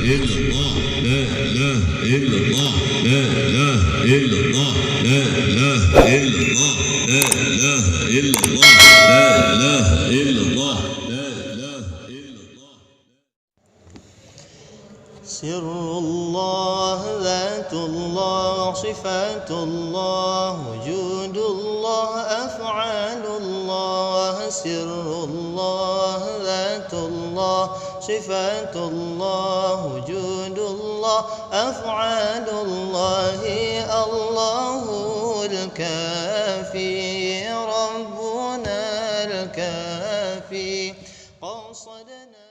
illallah, la ilaha illallah, la ilaha illallah, la ilaha illallah, la ilaha illallah, la ilaha illallah, la ilaha illallah. Sirrullah, Zatullah, Sifatullah, Wujudullah, Af'alullah. Sirrullah, Zatullah, Sifatullah, Wujudullah, Af'alullah. Allahul Kafi, Rabbuna al-Kafi, qasadana.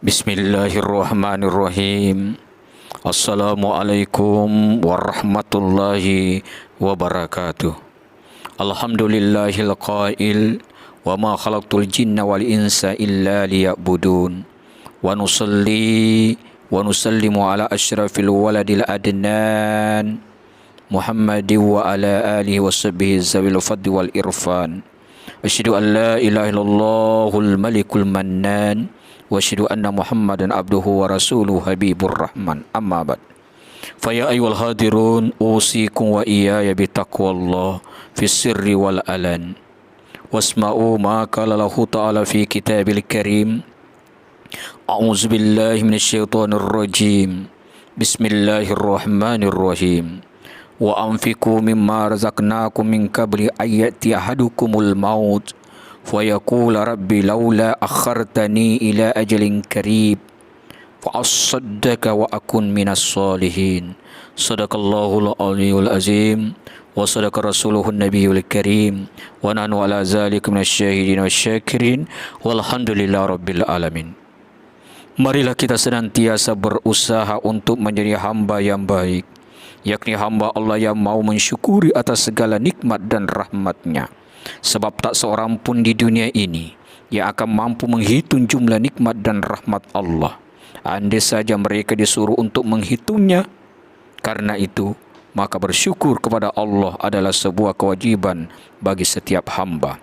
Bismillahirrahmanirrahim. Assalamualaikum warahmatullahi wabarakatuh. Alhamdulillahil qail wa ma khalaqtul jinna wal insa illa liya'budun. Wa nusalli wa nusallimu ala asyrafil waladil adnan Muhammadin wa ala alihi wa sahbihi zawil fadli wal irfan. Asyhadu an la ilaha illallahul malikul mannan wa asyhadu anna Muhammadan abduhu wa rasuluhu habibur rahman. Amma ba'd. Fa ya ayyuhal hadirun, usikum wa iyaya bi taqwallah fis sirri wal alan. Wasma'u ma qala lahu ta'ala fi kitabil karim. A'udzu billahi minasyaitonir rajim. Bismillahirrahmanirrahim. Wa anfiqu mimma razaqnakum min qabli ayati ahadukumul maut فيقول ربي لولا أخرتني إلى أجل قريب فأصدق وأكن من الصالحين. صدق الله العلي العظيم وصدق رسوله النبي الكريم ونحن على ذلك من الشاهدين والشاكرين والحمد لله رب العالمين. Marilah kita senantiasa berusaha untuk menjadi hamba yang baik, yakni hamba Allah yang mau mensyukuri atas segala nikmat dan rahmat-Nya. Sebab tak seorang pun di dunia ini yang akan mampu menghitung jumlah nikmat dan rahmat Allah, andai saja mereka disuruh untuk menghitungnya. Karena itu, maka bersyukur kepada Allah adalah sebuah kewajiban bagi setiap hamba.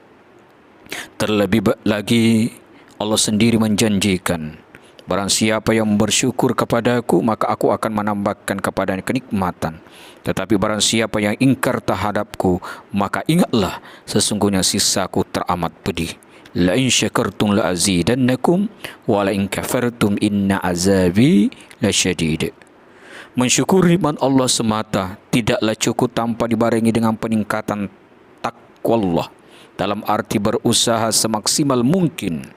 Terlebih lagi, Allah sendiri menjanjikan, barang siapa yang bersyukur kepadaku, maka aku akan menambahkan kepadanya kenikmatan. Tetapi barang siapa yang ingkar terhadapku, maka ingatlah sesungguhnya sisaku teramat pedih. La in syakartum la azidannakum wa la in kafartum inna azabi lasyadid. Mensyukuri nikmat Allah semata tidaklah cukup tanpa dibarengi dengan peningkatan taqwallah, dalam arti berusaha semaksimal mungkin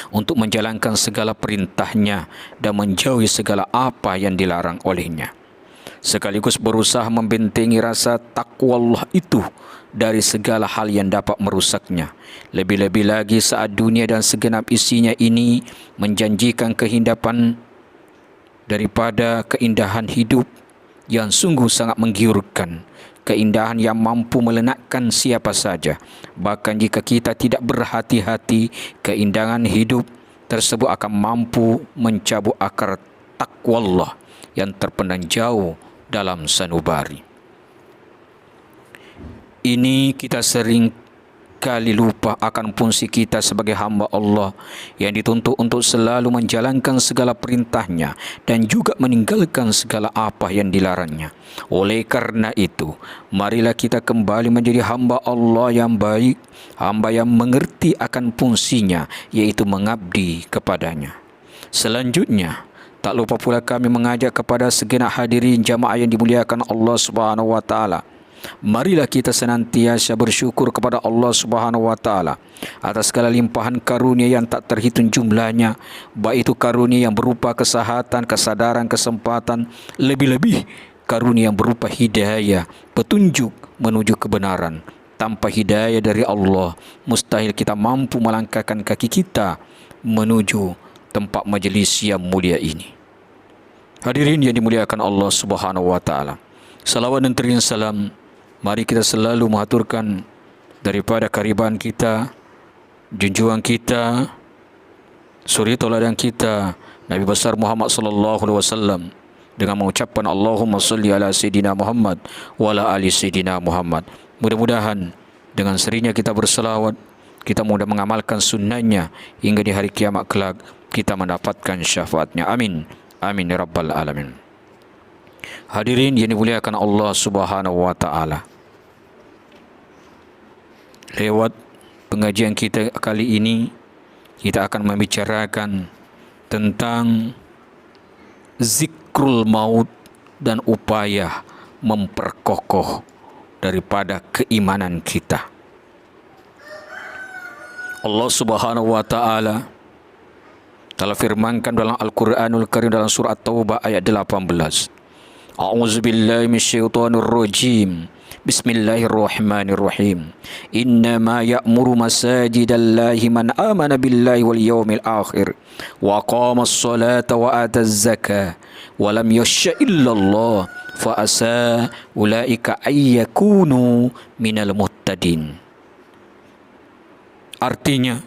untuk menjalankan segala perintahnya dan menjauhi segala apa yang dilarang olehnya, sekaligus berusaha membentengi rasa takwa Allah itu dari segala hal yang dapat merusaknya. Lebih-lebih lagi saat dunia dan segenap isinya ini menjanjikan kehindapan daripada keindahan hidup yang sungguh sangat menggiurkan, keindahan yang mampu melenakkan siapa saja. Bahkan jika kita tidak berhati-hati, keindahan hidup tersebut akan mampu mencabut akar takwa Allah yang terpendam jauh dalam sanubari. Ini kita sering kali lupa akan fungsi kita sebagai hamba Allah yang dituntut untuk selalu menjalankan segala perintahnya dan juga meninggalkan segala apa yang dilarangnya. Oleh karena itu, marilah kita kembali menjadi hamba Allah yang baik, hamba yang mengerti akan fungsinya, yaitu mengabdi kepadanya. Selanjutnya, tak lupa pula kami mengajak kepada segenap hadirin jamaah yang dimuliakan Allah Subhanahu wa taala. Marilah kita senantiasa bersyukur kepada Allah Subhanahu wa taala atas segala limpahan karunia yang tak terhitung jumlahnya, baik itu karunia yang berupa kesehatan, kesadaran, kesempatan, lebih-lebih karunia yang berupa hidayah, petunjuk menuju kebenaran. Tanpa hidayah dari Allah, mustahil kita mampu melangkahkan kaki kita menuju tempat majlis yang mulia ini. Hadirin yang dimuliakan Allah Subhanahu wa taala, salawat dan terian salam Mari kita selalu mengaturkan daripada karibaan kita, junjungan kita, suri tauladan kita, Nabi besar Muhammad sallallahu alaihi wasallam, dengan mengucapkan Allahumma salli ala Sayyidina Muhammad wa ala ali Sayyidina Muhammad. Mudah-mudahan dengan serinya kita berselawat, kita mudah mengamalkan sunnahnya hingga di hari kiamat kelak kita mendapatkan syafaatnya. Amin. Amin ya rabbal alamin. Hadirin yang dimuliakan Allah Subhanahu wa taala. Lewat pengajian kita kali ini, kita akan membicarakan tentang zikrul maut dan upaya memperkokoh daripada keimanan kita. Allah Subhanahu wa taala telah firmankan dalam Al-Quranul Karim dalam surah Taubah ayat 18. A'udzubillahi minasyaitonir rajim. Bismillahirrahmanirrahim. Innama ya'muru masajidallahi man amana billahi wal yawmil akhir wa aqama as-salata wa ata az-zakah wa lam yakhsha illallah fa asa ulaika ayyakunu minal muttadin. Artinya,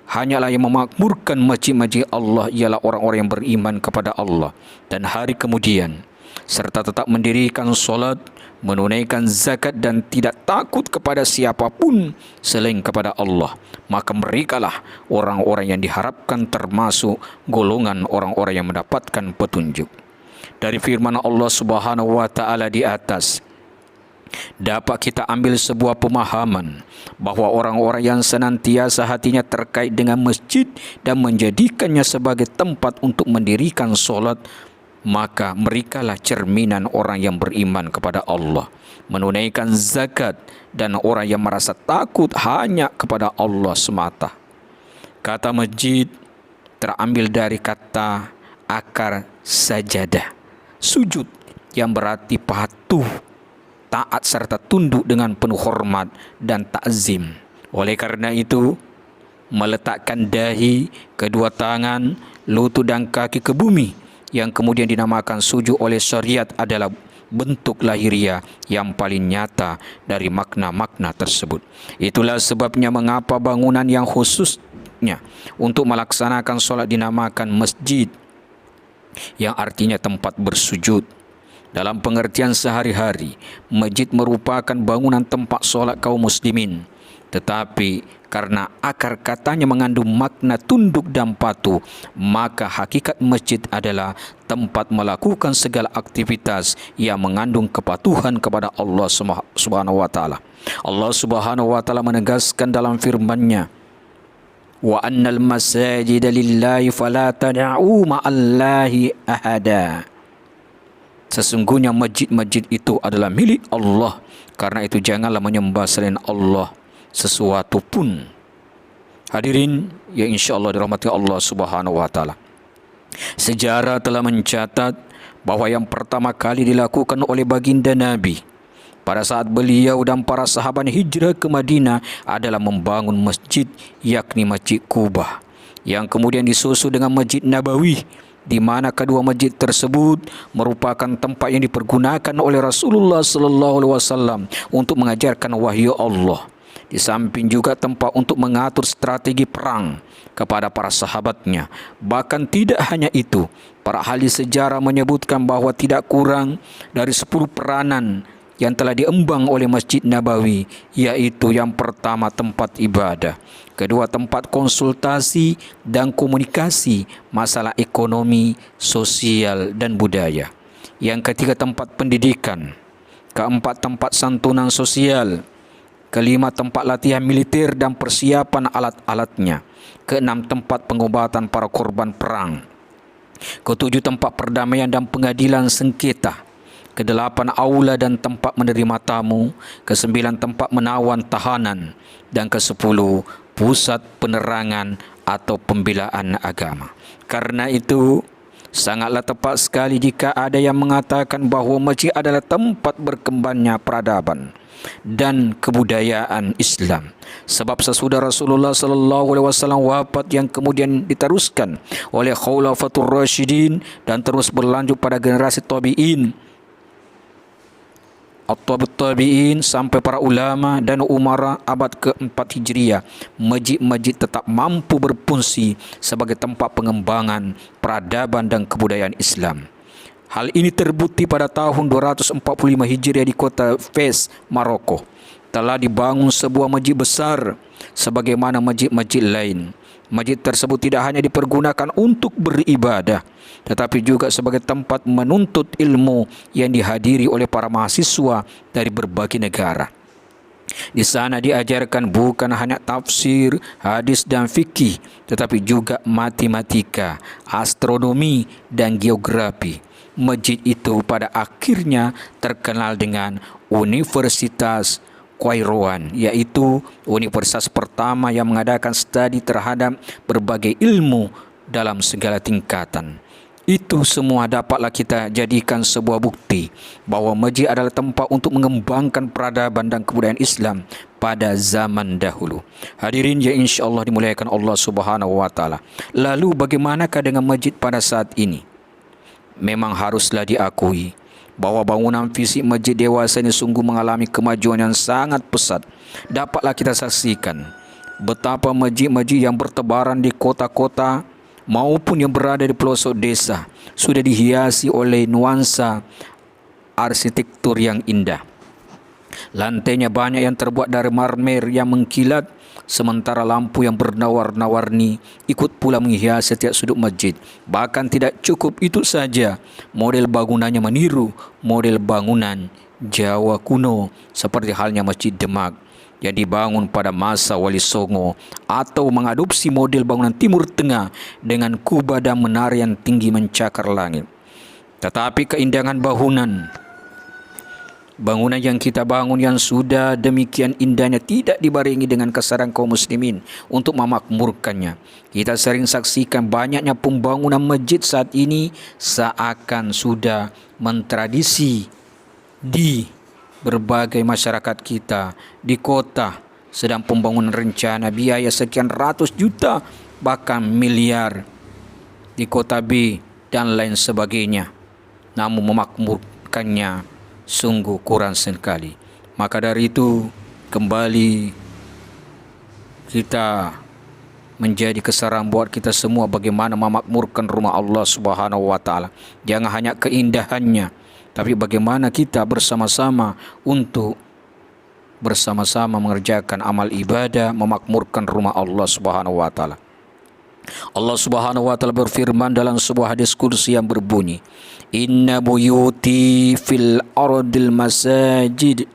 hanyalah yang memakmurkan masjid-masjid Allah ialah orang-orang yang beriman kepada Allah dan hari kemudian, serta tetap mendirikan solat, menunaikan zakat dan tidak takut kepada siapapun selain kepada Allah. Maka merekalah orang-orang yang diharapkan termasuk golongan orang-orang yang mendapatkan petunjuk. Dari firman Allah Subhanahu wa taala di atas, dapat kita ambil sebuah pemahaman bahawa orang-orang yang senantiasa hatinya terkait dengan masjid dan menjadikannya sebagai tempat untuk mendirikan solat, maka merekalah cerminan orang yang beriman kepada Allah, menunaikan zakat, dan orang yang merasa takut hanya kepada Allah semata. Kata masjid terambil dari kata akar sajadah, sujud, yang berarti patuh, taat serta tunduk dengan penuh hormat dan takzim. Oleh karena itu, meletakkan dahi, kedua tangan, lutut dan kaki ke bumi yang kemudian dinamakan sujud oleh syariat adalah bentuk lahiriah yang paling nyata dari makna-makna tersebut. Itulah sebabnya mengapa bangunan yang khususnya untuk melaksanakan solat dinamakan masjid, yang artinya tempat bersujud. Dalam pengertian sehari-hari, masjid merupakan bangunan tempat solat kaum muslimin. Tetapi karena akar katanya mengandung makna tunduk dan patuh, maka hakikat masjid adalah tempat melakukan segala aktivitas yang mengandung kepatuhan kepada Allah Subhanahu wa taala. Allah Subhanahu wa taala menegaskan dalam firman-Nya, wa annal masajida lillahi fala tad'u ma'allahi ahada. Sesungguhnya masjid-masjid itu adalah milik Allah, karena itu janganlah menyembah selain Allah sesuatu pun. Hadirin yang insya-Allah dirahmati Allah Subhanahu wa taala. Sejarah telah mencatat bahawa yang pertama kali dilakukan oleh baginda Nabi pada saat beliau dan para sahabat hijrah ke Madinah adalah membangun masjid, yakni Masjid Qubah, yang kemudian disusul dengan Masjid Nabawi, di mana kedua masjid tersebut merupakan tempat yang dipergunakan oleh Rasulullah sallallahu alaihi wasallam untuk mengajarkan wahyu Allah. Di samping juga tempat untuk mengatur strategi perang kepada para sahabatnya. Bahkan tidak hanya itu, para ahli sejarah menyebutkan bahawa tidak kurang dari 10 peranan yang telah diembang oleh Masjid Nabawi, yaitu yang pertama tempat ibadah, kedua tempat konsultasi dan komunikasi masalah ekonomi, sosial dan budaya, yang ketiga tempat pendidikan, keempat tempat santunan sosial, kelima tempat latihan militer dan persiapan alat-alatnya, keenam tempat pengobatan para korban perang, ketujuh tempat perdamaian dan pengadilan sengketa, kedelapan aula dan tempat menerima tamu, kesembilan tempat menawan tahanan, dan kesepuluh pusat penerangan atau pembelaan agama. Karena itu, sangatlah tepat sekali jika ada yang mengatakan bahawa masjid adalah tempat berkembangnya peradaban dan kebudayaan Islam. Sebab sesudah Rasulullah sallallahu alaihi wasallam wafat, yang kemudian diteruskan oleh Khulafatur Rasyidin dan terus berlanjut pada generasi tabi'in, At-Tabi'in sampai para ulama dan umara abad ke-4 Hijriah, masjid-masjid tetap mampu berfungsi sebagai tempat pengembangan peradaban dan kebudayaan Islam. Hal ini terbukti pada tahun 245 Hijriah di kota Fez, Maroko. Telah dibangun sebuah masjid besar sebagaimana masjid-masjid lain. Masjid tersebut tidak hanya dipergunakan untuk beribadah, tetapi juga sebagai tempat menuntut ilmu yang dihadiri oleh para mahasiswa dari berbagai negara. Di sana diajarkan bukan hanya tafsir, hadis dan fikih, tetapi juga matematika, astronomi dan geografi. Masjid itu pada akhirnya terkenal dengan Universitas Kairouan, yaitu universitas pertama yang mengadakan studi terhadap berbagai ilmu dalam segala tingkatan. Itu semua dapatlah kita jadikan sebuah bukti bahwa masjid adalah tempat untuk mengembangkan peradaban dan kebudayaan Islam pada zaman dahulu. Hadirin yang insya-Allah dimuliakan Allah Subhanahu wa taala. Lalu bagaimanakah dengan masjid pada saat ini? Memang haruslah diakui bahwa bangunan fisik masjid dewasa ini sungguh mengalami kemajuan yang sangat pesat. Dapatlah kita saksikan betapa masjid-masjid yang bertebaran di kota-kota maupun yang berada di pelosok desa sudah dihiasi oleh nuansa arsitektur yang indah. Lantainya banyak yang terbuat dari marmer yang mengkilat, sementara lampu yang berwarna-warni ikut pula menghiasi setiap sudut masjid. Bahkan tidak cukup itu saja, model bangunannya meniru model bangunan Jawa kuno seperti halnya Masjid Demak yang dibangun pada masa Wali Songo, atau mengadopsi model bangunan Timur Tengah dengan kubah dan menara yang tinggi mencakar langit. Tetapi keindahan bangunan yang kita bangun yang sudah demikian indahnya tidak dibarengi dengan kesabaran kaum muslimin untuk memakmurkannya. Kita sering saksikan banyaknya pembangunan masjid saat ini seakan sudah mentradisi di berbagai masyarakat kita di kota, sedang pembangunan rencana biaya sekian ratus juta bahkan miliar di kota B dan lain sebagainya, namun memakmurkannya sungguh kurang sekali. Maka dari itu kembali kita menjadi kesaran buat kita semua bagaimana memakmurkan rumah Allah Subhanahu wa taala. Jangan hanya keindahannya, tapi bagaimana kita bersama-sama untuk bersama-sama mengerjakan amal ibadah memakmurkan rumah Allah Subhanahu wa taala. Allah Subhanahu wa taala berfirman dalam sebuah hadis kursi yang berbunyi, "Inna buyuti fil ardil masajid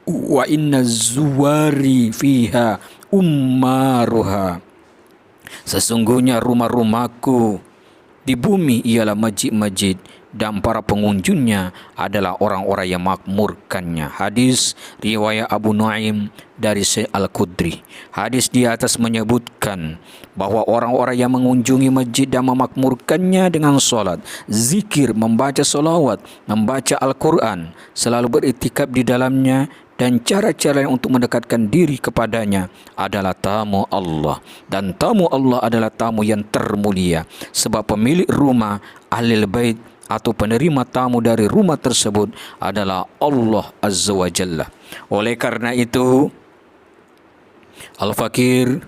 wa inna zuwari fiha ummaruha." Sesungguhnya rumah-rumahku di bumi ialah masjid-masjid dan para pengunjungnya adalah orang-orang yang makmurkannya. Hadis riwayat Abu Nuaim dari Syekh Al-Khudri. Hadis di atas menyebutkan bahwa orang-orang yang mengunjungi masjid dan memakmurkannya dengan solat, zikir, membaca solawat, membaca Al-Quran, selalu beriktikaf di dalamnya, dan cara-cara untuk mendekatkan diri kepadanya adalah tamu Allah. Dan tamu Allah adalah tamu yang termulia, sebab pemilik rumah Ahlul Bait atau penerima tamu dari rumah tersebut adalah Allah Azza wa Jalla. Oleh karena itu, Al-Fakir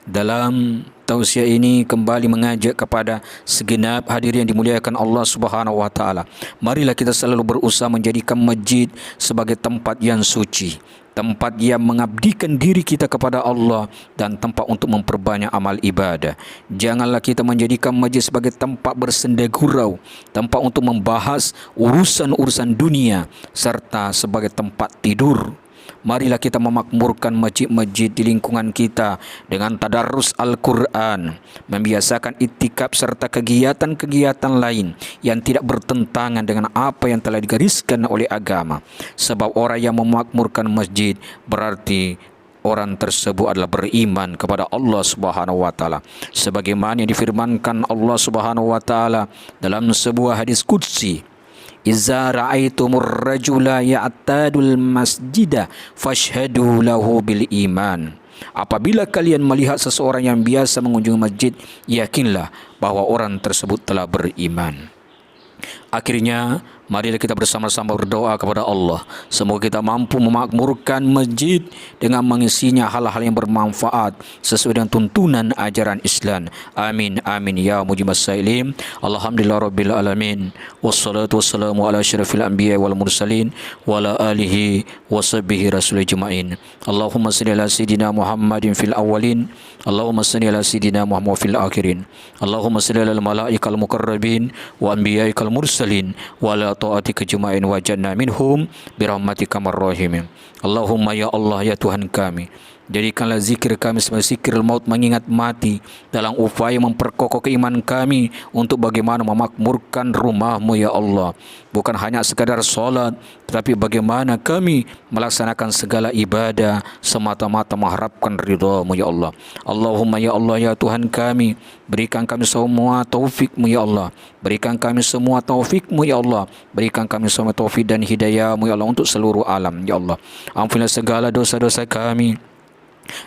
dalam tausiah ini kembali mengajak kepada segenap hadirin yang dimuliakan Allah Subhanahu wa taala. Marilah kita selalu berusaha menjadikan masjid sebagai tempat yang suci, tempat yang mengabdikan diri kita kepada Allah, dan tempat untuk memperbanyak amal ibadah. Janganlah kita menjadikan masjid sebagai tempat bersenda gurau, tempat untuk membahas urusan-urusan dunia, serta sebagai tempat tidur. Marilah kita memakmurkan masjid-masjid di lingkungan kita dengan tadarus Al-Quran, membiasakan iktikaf serta kegiatan-kegiatan lain yang tidak bertentangan dengan apa yang telah digariskan oleh agama. Sebab orang yang memakmurkan masjid berarti orang tersebut adalah beriman kepada Allah Subhanahu wa taala. Sebagaimana yang difirmankan Allah Subhanahu wa taala dalam sebuah hadis qudsi, "Iza ra'aitumur rajula ya'tadul masjida fashhadu lahu bil iman." Apabila kalian melihat seseorang yang biasa mengunjungi masjid, yakinlah bahwa orang tersebut telah beriman. Akhirnya, marilah kita bersama-sama berdoa kepada Allah. Semoga kita mampu memakmurkan masjid dengan mengisinya hal-hal yang bermanfaat sesuai dengan tuntunan ajaran Islam. Amin, amin ya mujibas sa'ilim. Alhamdulillah rabbil alamin. Wassalatu wassalamu ala asyrafil anbiya wal mursalin wa ala alihi wa sahbihi rasul ajma'in. Allahumma salli ala sayidina Muhammadin fil awwalin. Allahumma salli ala sayidina Muhammad fil akhirin. Allahumma salli ala malaikal muqarrabin wa anbiya'ikal mursalin wa ala ta'atika juma'in wa janna minhum birahmatika marrahimin. Allahumma ya Allah ya Tuhan kami, jadikanlah zikir kami sebagai zikir maut, mengingat mati, dalam upaya memperkokoh keimanan kami untuk bagaimana memakmurkan rumah-Mu ya Allah. Bukan hanya sekadar solat, tetapi bagaimana kami melaksanakan segala ibadah semata-mata mengharapkan ridha-Mu ya Allah. Allahumma ya Allah ya Tuhan kami, berikan kami semua taufik-Mu ya Allah. Berikan kami semua taufik-Mu ya Allah. Berikan kami semua taufik dan hidayah-Mu ya Allah untuk seluruh alam ya Allah. Ampunilah segala dosa-dosa kami,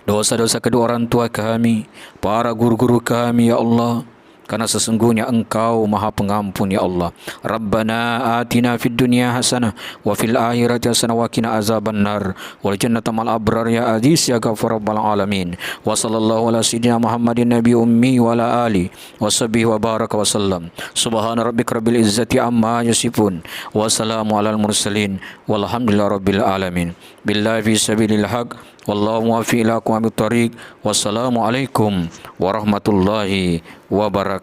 dosa-dosa kedua orang tua kami, para guru-guru kami ya Allah, karena sesungguhnya Engkau Maha Pengampun ya Allah. Rabbana atina fid dunya hasanah wa fil akhirati hasanah wa qina azabannar wal jannata mal abrar ya aziz ya ghafur rabbal alamin. Wa sallallahu ala sayyidina Muhammadin nabi ummi wa ala ali wa sahbihi wa baraka wa sallam. Subhana rabbika rabbil izzati amma yasifun wa salamun alal mursalin walhamdulillahi rabbil alamin. Billahi fi sabilil haq wallahu muwaffiq ila aqwamit thariq. Wassalamu alaikum warahmatullahi wabarakatuh.